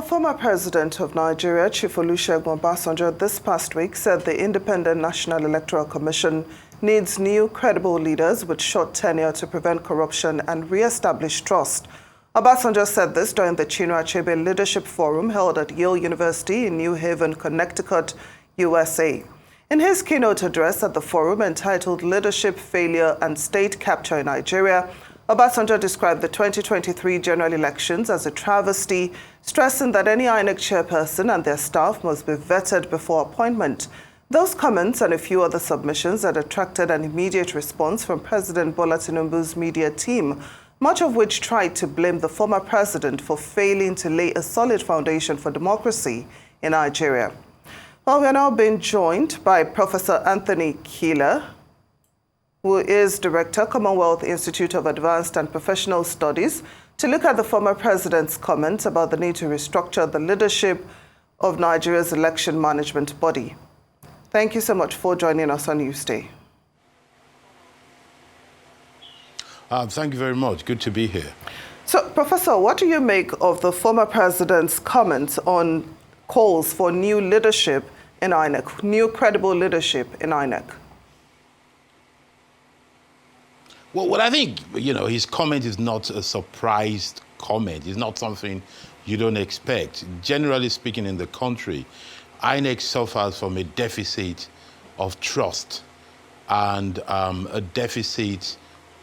Former President of Nigeria, Chief Olusegun Obasanjo, this past week said the Independent National Electoral Commission needs new, credible leaders with short tenure to prevent corruption and re-establish trust. Obasanjo said this during the Chinua Achebe Leadership Forum held at Yale University in New Haven, Connecticut, USA. In his keynote address at the forum entitled Leadership Failure and State Capture in Nigeria, Obasanjo described the 2023 general elections as a travesty, stressing that any INEC chairperson and their staff must be vetted before appointment. Those comments and a few other submissions had attracted an immediate response from President Bola Tinubu's media team, much of which tried to blame the former president for failing to lay a solid foundation for democracy in Nigeria. Well, we are now being joined by Professor Anthony Kila, who is Director, Commonwealth Institute of Advanced and Professional Studies, to look at the former president's comments about the need to restructure the leadership of Nigeria's election management body. Thank you so much for joining us on Newsday. Thank you very much. Good to be here. So, Professor, what do you make of the former president's comments on calls for new leadership in INEC, new credible leadership in INEC? Well, I think, his comment is not a surprised comment. It's not something you don't expect. Generally speaking, in the country, INEC suffers from a deficit of trust and a deficit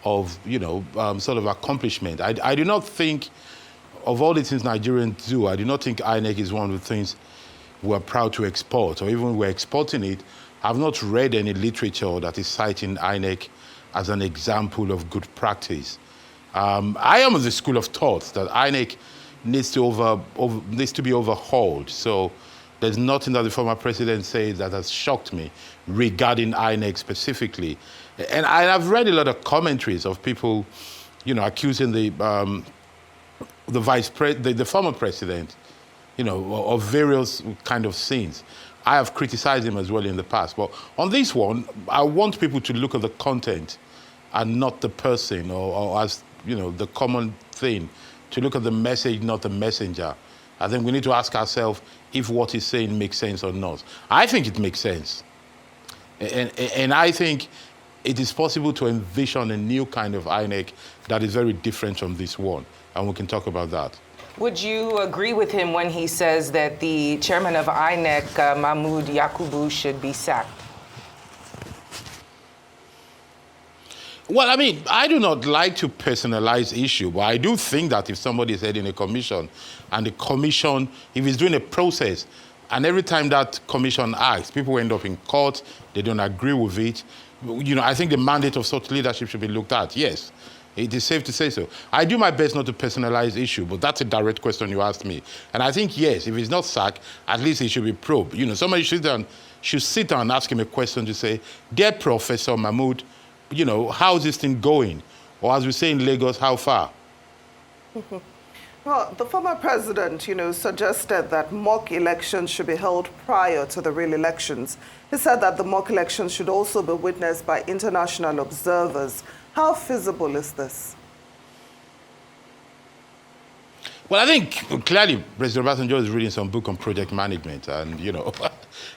of, sort of accomplishment. I do not think, of all the things Nigerians do, I do not think INEC is one of the things we're proud to export, or even we're exporting it. I've not read any literature that is citing INEC as an example of good practice. I am of the school of thought that INEC needs to be overhauled. So there's nothing that the former president said that has shocked me regarding INEC specifically. And I've read a lot of commentaries of people, accusing the former president, of various kind of sins. I have criticized him as well in the past. But on this one, I want people to look at the content and not the person, or as, the common thing, to look at the message, not the messenger. I think we need to ask ourselves if what he's saying makes sense or not. I think it makes sense. And I think it is possible to envision a new kind of INEC that is very different from this one. And we can talk about that. Would you agree with him when he says that the chairman of INEC, Mahmoud Yakubu, should be sacked? Well, I do not like to personalize issue, but I do think that if somebody is heading a commission, and the commission, if it's doing a process, and every time that commission acts, people end up in court, they don't agree with it, I think the mandate of such leadership should be looked at, yes. It is safe to say so. I do my best not to personalize issue, but that's a direct question you asked me. And I think, yes, if he's not sacked, at least he should be probed. Somebody should sit down and ask him a question to say, dear Professor Mahmoud, how's this thing going? Or as we say in Lagos, how far? Well, the former president, suggested that mock elections should be held prior to the real elections. He said that the mock elections should also be witnessed by international observers. How feasible is this? Well, I think clearly President Obasanjo is reading some book on project management, and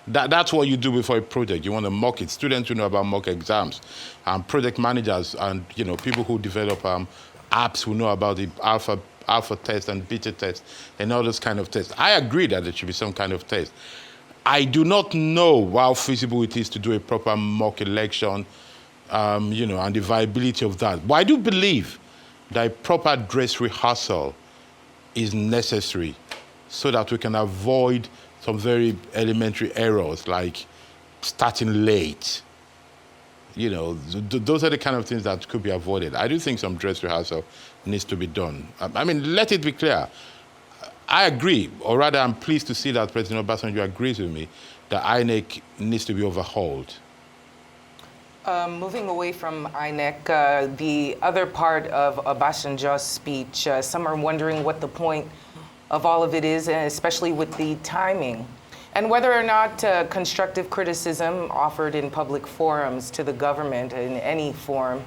that's what you do before a project. You want to mock it. Students who know about mock exams, project managers, and people who develop apps who know about the alpha test and beta test and all those kind of tests. I agree that there should be some kind of test. I do not know how feasible it is to do a proper mock election, and the viability of that. But I do believe that a proper dress rehearsal is necessary so that we can avoid some very elementary errors like starting late. Those are the kind of things that could be avoided. I do think some dress rehearsal needs to be done. Let it be clear. I agree, or rather I'm pleased to see that President Obasanjo agrees with me that INEC needs to be overhauled. Moving away from INEC, the other part of Obasanjo's speech, some are wondering what the point of all of it is, especially with the timing, and whether or not constructive criticism offered in public forums to the government in any form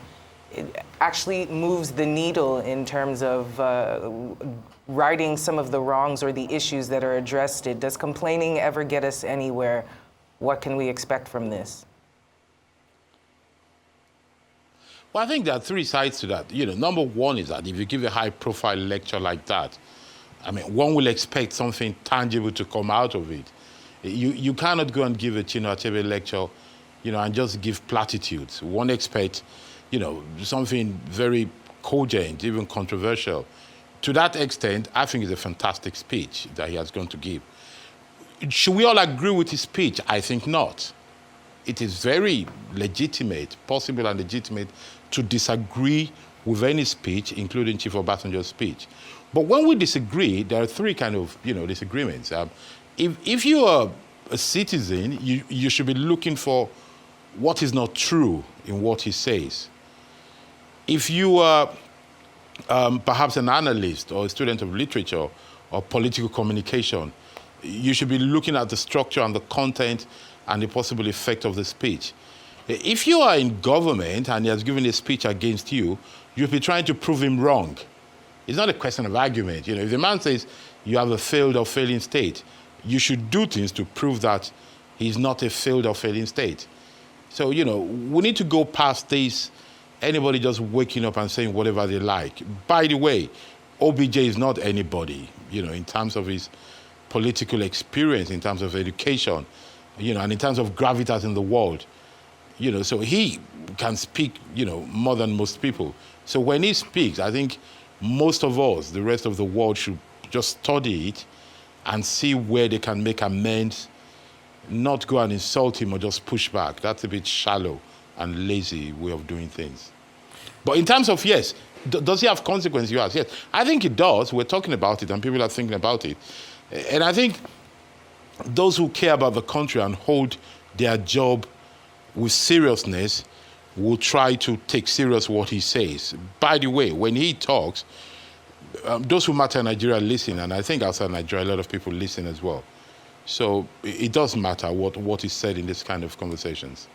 it actually moves the needle in terms of righting some of the wrongs or the issues that are addressed? Does complaining ever get us anywhere? What can we expect from this? Well, I think there are three sides to that. Number one is that if you give a high-profile lecture like that, I mean, one will expect something tangible to come out of it. You cannot go and give a Chinua Achebe lecture, and just give platitudes. One expects, something very cogent, even controversial. To that extent, I think it's a fantastic speech that he has gone to give. Should we all agree with his speech? I think not. It is very legitimate, possible and legitimate, to disagree with any speech, including Chief Obasanjo's speech. But when we disagree, there are three kind of, disagreements. If you are a citizen, you should be looking for what is not true in what he says. If you are perhaps an analyst or a student of literature or political communication, you should be looking at the structure and the content and the possible effect of the speech. If you are in government and he has given a speech against you, you'll be trying to prove him wrong. It's not a question of argument. If the man says you have a failed or failing state, you should do things to prove that he's not a failed or failing state. So, we need to go past this, anybody just waking up and saying whatever they like. By the way, OBJ is not anybody, in terms of his political experience, in terms of education, and in terms of gravitas in the world. So he can speak, more than most people. So when he speaks, I think most of us, the rest of the world, should just study it and see where they can make amends, not go and insult him or just push back. That's a bit shallow and lazy way of doing things. But in terms of, yes, does he have consequences, you ask? Yes, I think it does. We're talking about it and people are thinking about it. And I think those who care about the country and hold their job with seriousness will try to take serious what he says. By the way, when he talks, those who matter in Nigeria listen, and I think outside Nigeria, a lot of people listen as well. So it does matter what is said in this kind of conversations.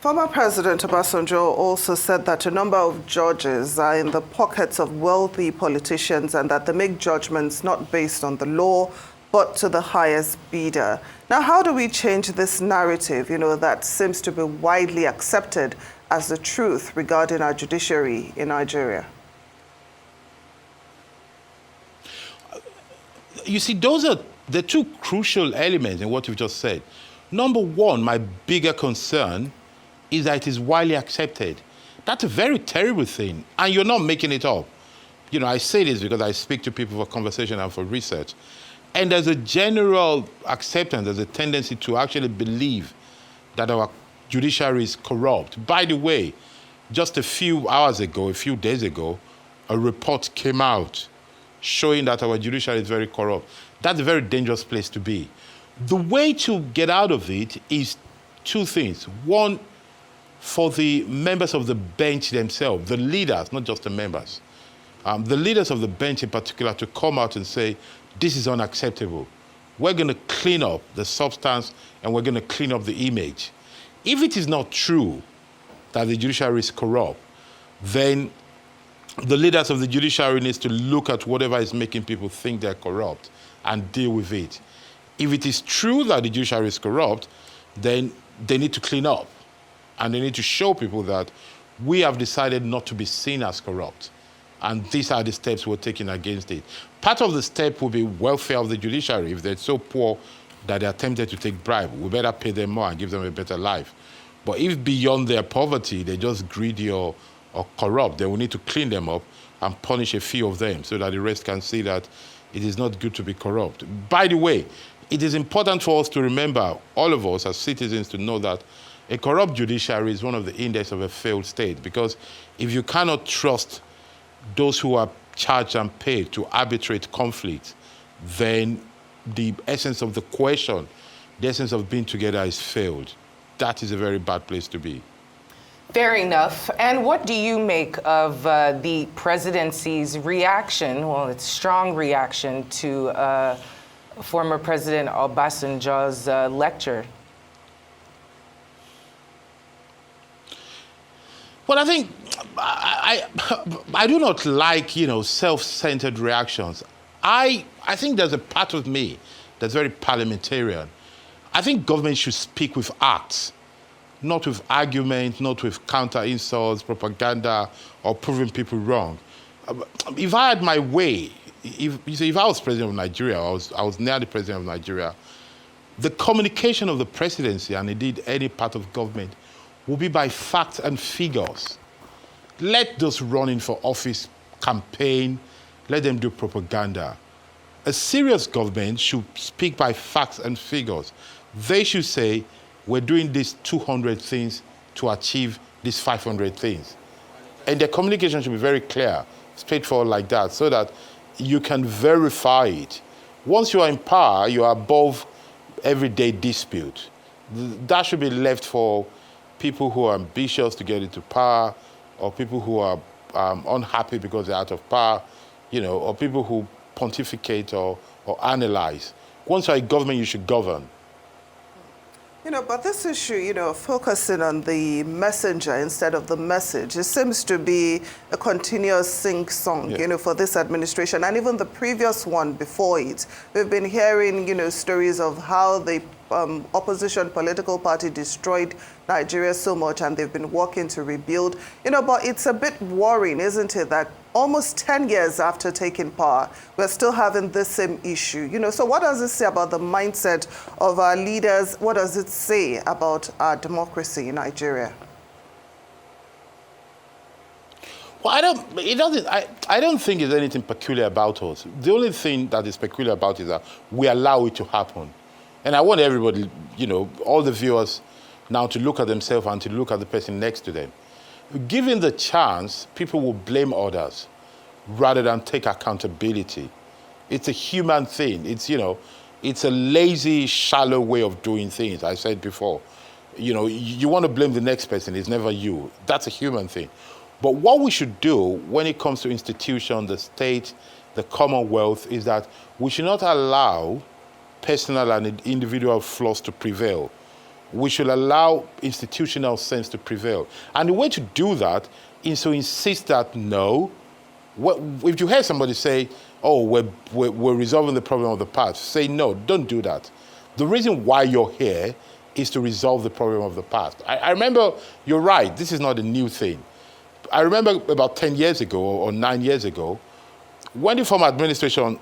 Former President Obasanjo also said that a number of judges are in the pockets of wealthy politicians and that they make judgments not based on the law, but to the highest bidder. Now, how do we change this narrative, that seems to be widely accepted as the truth regarding our judiciary in Nigeria? You see, those are the two crucial elements in what you've just said. Number one, my bigger concern is that it is widely accepted. That's a very terrible thing, and you're not making it up. I say this because I speak to people for conversation and for research. And there's a general acceptance, there's a tendency to actually believe that our judiciary is corrupt. By the way, just a few hours ago, a few days ago, a report came out showing that our judiciary is very corrupt. That's a very dangerous place to be. The way to get out of it is two things. One, for the members of the bench themselves, the leaders, not just the members, the leaders of the bench in particular, to come out and say, this is unacceptable. We're going to clean up the substance and we're going to clean up the image. If it is not true that the judiciary is corrupt, then the leaders of the judiciary needs to look at whatever is making people think they're corrupt and deal with it. If it is true that the judiciary is corrupt, then they need to clean up. And they need to show people that we have decided not to be seen as corrupt. And these are the steps we're taking against it. Part of the step will be welfare of the judiciary. If they're so poor that they're tempted to take bribe, we better pay them more and give them a better life. But if beyond their poverty, they're just greedy or corrupt, then we need to clean them up and punish a few of them so that the rest can see that it is not good to be corrupt. By the way, it is important for us to remember, all of us as citizens, to know that a corrupt judiciary is one of the index of a failed state, because if you cannot trust those who are charged and paid to arbitrate conflict, then the essence of the cohesion, the essence of being together is failed. That is a very bad place to be. Fair enough. And what do you make of the presidency's reaction, well, its strong reaction to former President Obasanjo's lecture? Well, I think I do not like, self-centered reactions. I think there's a part of me that's very parliamentarian. I think government should speak with acts, not with argument, not with counter insults, propaganda, or proving people wrong. If I had my way, if I was president of Nigeria, I was near the president of Nigeria, the communication of the presidency, and indeed any part of government, will be by facts and figures. Let those running for office campaign, let them do propaganda. A serious government should speak by facts and figures. They should say, we're doing these 200 things to achieve these 500 things. And their communication should be very clear, straightforward like that, so that you can verify it. Once you are in power, you are above everyday dispute. That should be left for people who are ambitious to get into power, or people who are unhappy because they're out of power, or people who pontificate or analyze. Once you're a government, you should govern. But this issue, focusing on the messenger instead of the message, it seems to be a continuous sing-song, for this administration. And even the previous one before it, we've been hearing, stories of how the opposition political party destroyed Nigeria so much and they've been working to rebuild. But it's a bit worrying, isn't it, that almost 10 years after taking power, we're still having this same issue. So what does it say about the mindset of our leaders? What does it say about our democracy in Nigeria? Well, I don't think there's anything peculiar about us. The only thing that is peculiar about it is that we allow it to happen. And I want everybody, all the viewers now to look at themselves and to look at the person next to them. Given the chance, people will blame others rather than take accountability. It's a human thing. It's a lazy, shallow way of doing things. I said before, you want to blame the next person. It's never you. That's a human thing. But what we should do when it comes to institutions, the state, the Commonwealth, is that we should not allow personal and individual flaws to prevail. We should allow institutional sense to prevail. And the way to do that is to insist that no, if you hear somebody say, oh, we're resolving the problem of the past, say no, don't do that. The reason why you're here is to resolve the problem of the past. I remember, you're right, this is not a new thing. I remember about 10 years ago or 9 years ago, when the former administration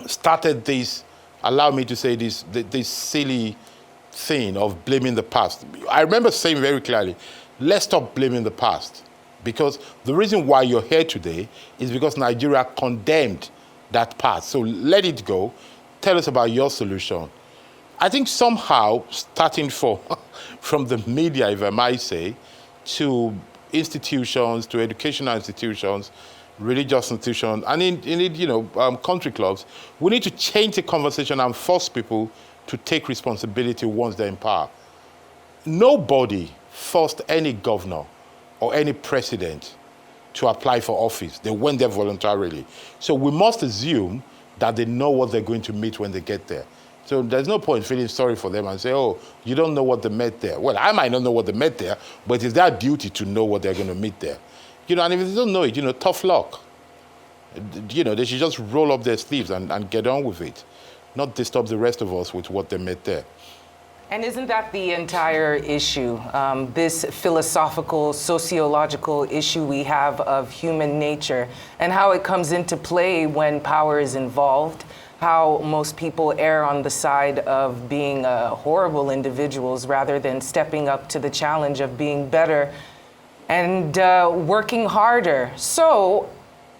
started this, allow me to say this silly thing of blaming the past. I remember saying very clearly, let's stop blaming the past. Because the reason why you're here today is because Nigeria condemned that past. So let it go. Tell us about your solution. I think somehow, starting from the media, if I might say, to institutions, to educational institutions, religious institutions, and in country clubs, we need to change the conversation and force people to take responsibility once they're in power. Nobody forced any governor or any president to apply for office. They went there voluntarily. So we must assume that they know what they're going to meet when they get there. So there's no point feeling sorry for them and say, oh, you don't know what they met there. Well, I might not know what they met there, but it's their duty to know what they're going to meet there. And if they don't know it, tough luck. They should just roll up their sleeves and get on with it, not disturb the rest of us with what they met there. And isn't that the entire issue, this philosophical, sociological issue we have of human nature and how it comes into play when power is involved, how most people err on the side of being horrible individuals rather than stepping up to the challenge of being better and working harder. So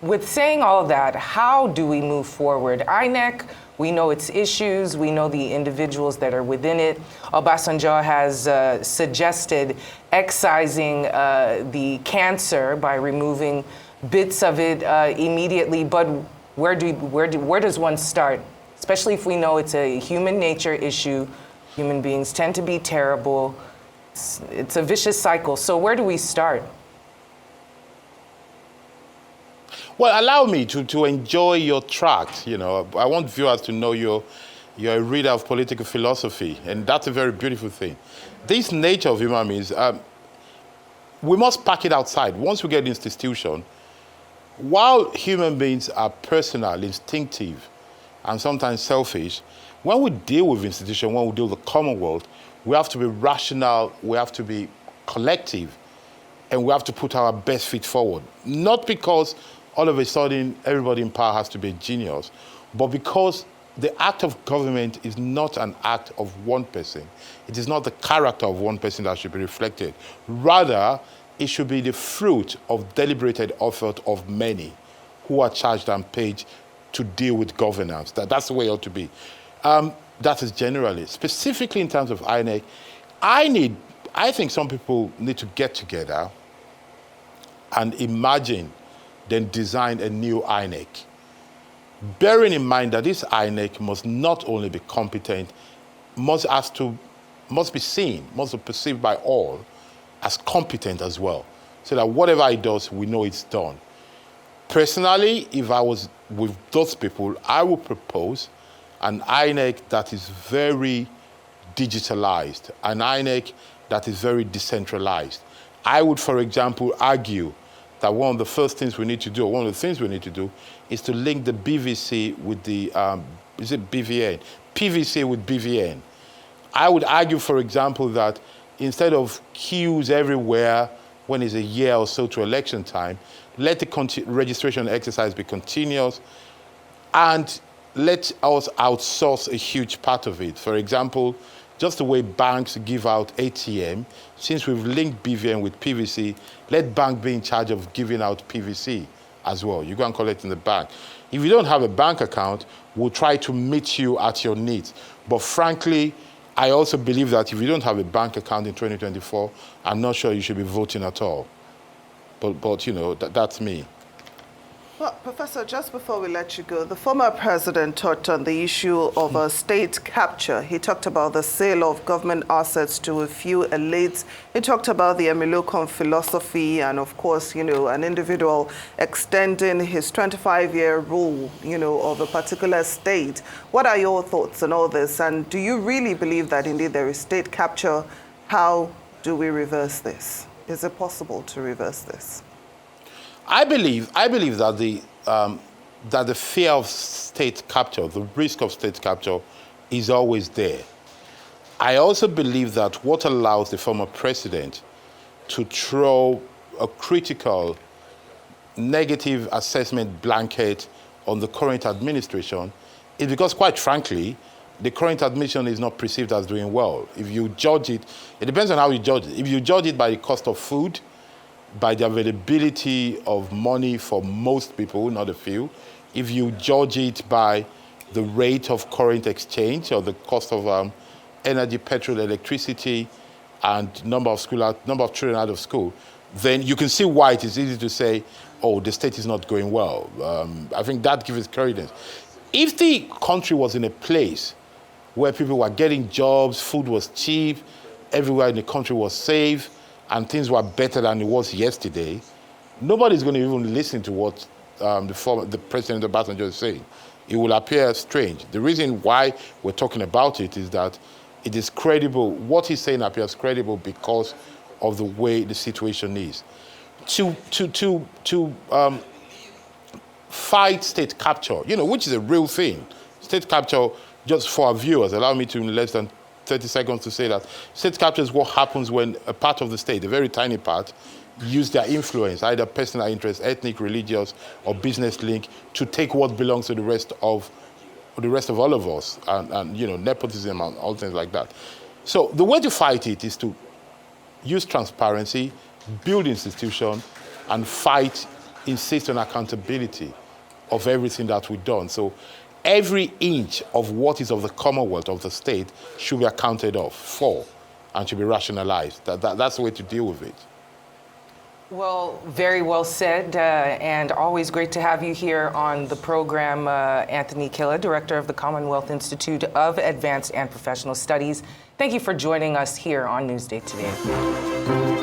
with saying all that, how do we move forward? INEC, we know its issues, we know the individuals that are within it. Obasanjo has suggested excising the cancer by removing bits of it immediately, but where does one start? Especially if we know it's a human nature issue. Human beings tend to be terrible. It's a vicious cycle. So where do we start? Well, allow me to enjoy your tract. I want viewers to know you're a reader of political philosophy, and that's a very beautiful thing. This nature of human beings, we must pack it outside. Once we get the institution, while human beings are personal, instinctive, and sometimes selfish, when we deal with institution, when we deal with the Commonwealth, we have to be rational, we have to be collective, and we have to put our best feet forward. Not because all of a sudden everybody in power has to be a genius, but because the act of government is not an act of one person. It is not the character of one person that should be reflected. Rather, it should be the fruit of deliberated effort of many who are charged and paid to deal with governance. That's the way it ought to be. That is generally. Specifically in terms of INEC, I think some people need to get together and imagine, then design a new INEC. Bearing in mind that this INEC must not only be competent, must be seen, must be perceived by all as competent as well, so that whatever it does, we know it's done. Personally, if I was with those people, I would propose an INEC that is very digitalized, an INEC that is very decentralized. I would, for example, argue that one of the first things we need to do, or one of the things we need to do, is to link the BVC with the, is it BVN? PVC with BVN. I would argue, for example, that instead of queues everywhere when it's a year or so to election time, let the registration exercise be continuous, and let us outsource a huge part of it. For example, just the way banks give out ATM, since we've linked BVN with PVC, let bank be in charge of giving out PVC as well. You go and collect in the bank. If you don't have a bank account, we'll try to meet you at your needs. But frankly, I also believe that if you don't have a bank account in 2024, I'm not sure you should be voting at all. But you know, that's me. Well, Professor, just before we let you go, the former president touched on the issue of state capture. He talked about the sale of government assets to a few elites. He talked about the Emilokon philosophy and, of course, you know, an individual extending his 25-year rule, you know, of a particular state. What are your thoughts on all this? And do you really believe that indeed there is state capture? How do we reverse this? Is it possible to reverse this? I believe that the fear of state capture, the risk of state capture, is always there. I also believe that what allows the former president to throw a critical, negative assessment blanket on the current administration is because, quite frankly, the current administration is not perceived as doing well. If you judge it, it depends on how you judge it. If you judge it by the cost of food, by the availability of money for most people, not a few, if you judge it by the rate of current exchange or the cost of energy, petrol, electricity, and number of children out of school, then you can see why it is easy to say, oh, the state is not going well. I think that gives it credence. If the country was in a place where people were getting jobs, food was cheap, everywhere in the country was safe, and things were better than it was yesterday, nobody's going to even listen to what the President Obasanjo is saying. It will appear strange. The reason why we're talking about it is that it is credible. What he's saying appears credible because of the way the situation is. To fight state capture, you know, which is a real thing. State capture, just for our viewers, allow me to, in less than 30 seconds, to say that state capture is what happens when a part of the state, a very tiny part, use their influence, either personal interest, ethnic, religious, or business link, to take what belongs to the rest of all of us, and you know, nepotism and all things like that. So the way to fight it is to use transparency, build institutions, and insist on accountability of everything that we've done. So every inch of what is of the Commonwealth, of the state, should be accounted for and should be rationalized. That's the way to deal with it. Well, very well said, and always great to have you here on the program, Anthony Kila, Director of the Commonwealth Institute of Advanced and Professional Studies. Thank you for joining us here on Newsday Today.